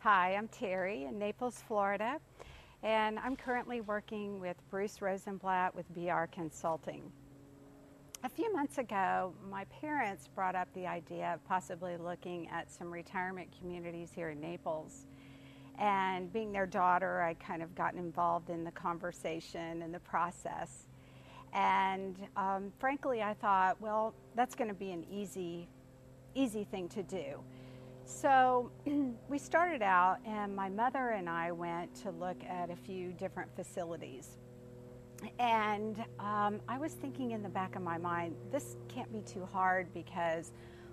Hi, I'm Terry in Naples, Florida, and I'm currently working with Bruce Rosenblatt with BR Consulting. A few months ago, my parents brought up the idea of possibly looking at some retirement communities here in Naples. And being their daughter, I kind of gotten involved in the conversation and the process. And frankly, I thought, well, that's going to be an easy thing to do. So we started out, and my mother and I went to look at a few different facilities. And I was thinking in the back of my mind, this can't be too hard because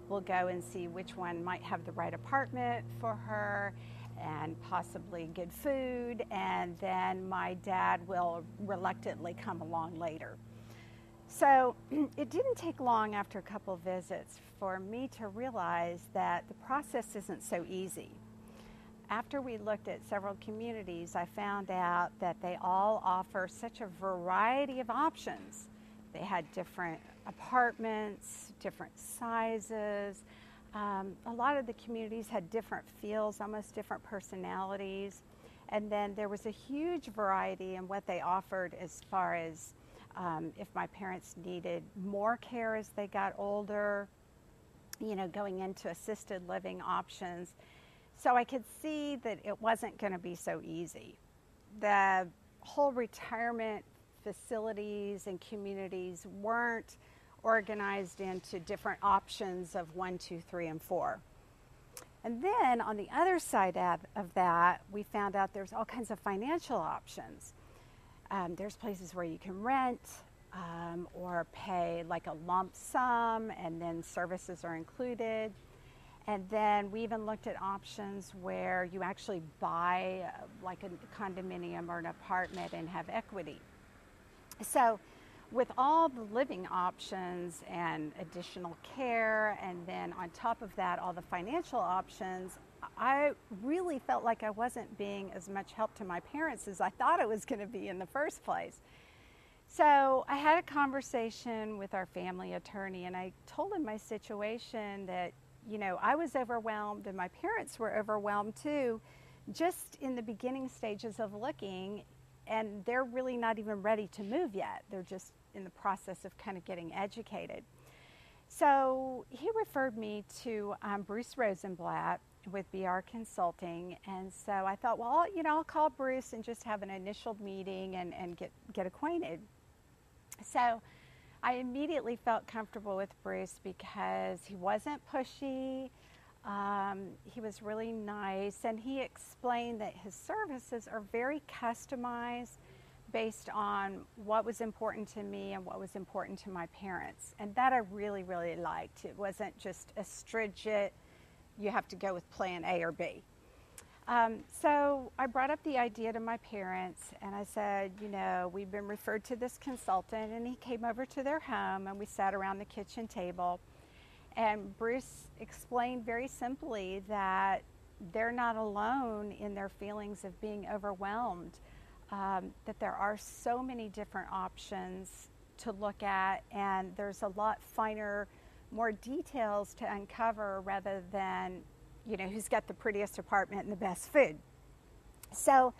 we'll go and see which one might have the right apartment for her and possibly good food, and then my dad will reluctantly come along later. So it didn't take long after a couple of visits for me to realize that the process isn't so easy. After we looked at several communities, I found out that they all offer such a variety of options. They had different apartments, different sizes. A lot of the communities had different feels, almost different personalities. And then there was a huge variety in what they offered as far as if my parents needed more care as they got older, going into assisted living options. So I could see that it wasn't going to be so easy. The whole retirement facilities and communities weren't organized into different options of 1, 2, 3, and 4. And then on the other side of that, we found out there's all kinds of financial options. There's places where you can rent or pay like a lump sum, and then services are included. And then we even looked at options where you actually buy like a condominium or an apartment and have equity. So with all the living options and additional care, and then on top of that, all the financial options, I really felt like I wasn't being as much help to my parents as I thought I was going to be in the first place. So I had a conversation with our family attorney, and I told him my situation, that I was overwhelmed and my parents were overwhelmed too, just in the beginning stages of looking, and they're really not even ready to move yet. They're just in the process of kind of getting educated. So he referred me to Bruce Rosenblatt with BR Consulting, and so I thought, well, I'll call Bruce and just have an initial meeting and get acquainted. So I immediately felt comfortable with Bruce because he wasn't pushy. He was really nice, and he explained that his services are very customized based on what was important to me and what was important to my parents. And that I really, really liked. It wasn't just a stringent, you have to go with plan A or B. So I brought up the idea to my parents, and I said, we've been referred to this consultant, and he came over to their home, and we sat around the kitchen table. And Bruce explained very simply that they're not alone in their feelings of being overwhelmed, that there are so many different options to look at, and there's a lot finer, more details to uncover rather than, who's got the prettiest apartment and the best food. So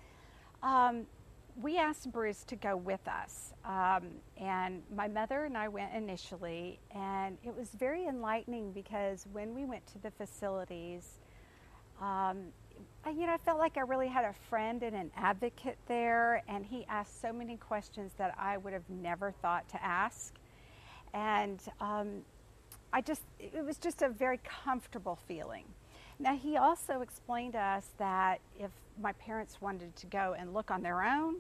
we asked Bruce to go with us, and my mother and I went initially, and it was very enlightening because when we went to the facilities, I felt like I really had a friend and an advocate there, and he asked so many questions that I would have never thought to ask. And it was just a very comfortable feeling. Now, he also explained to us that if my parents wanted to go and look on their own,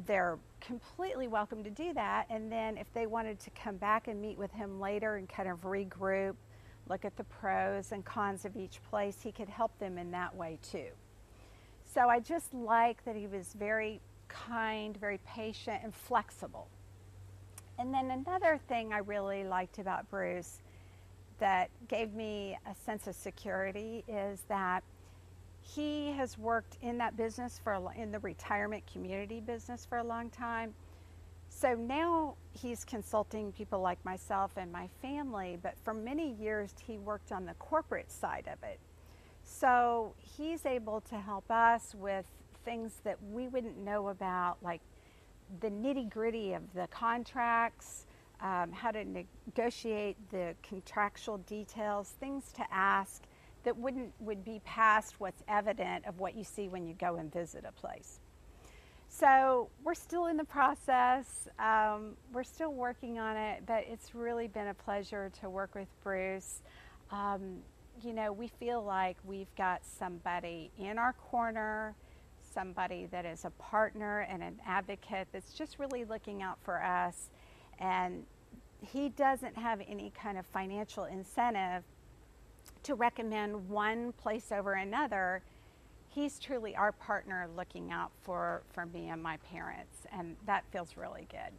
they're completely welcome to do that. And then if they wanted to come back and meet with him later and kind of regroup, look at the pros and cons of each place, he could help them in that way too. So I just like that he was very kind, very patient, and flexible. And then another thing I really liked about Bruce that gave me a sense of security is that he has worked in that business in the retirement community business for a long time. So now he's consulting people like myself and my family, but for many years he worked on the corporate side of it. So he's able to help us with things that we wouldn't know about, like the nitty gritty of the contracts, how to negotiate the contractual details, things to ask that would be past what's evident of what you see when you go and visit a place. So we're still in the process. We're still working on it, but it's really been a pleasure to work with Bruce. You know, we feel like we've got somebody in our corner, somebody that is a partner and an advocate that's just really looking out for us. And he doesn't have any kind of financial incentive to recommend one place over another. He's truly our partner looking out for me and my parents, and that feels really good.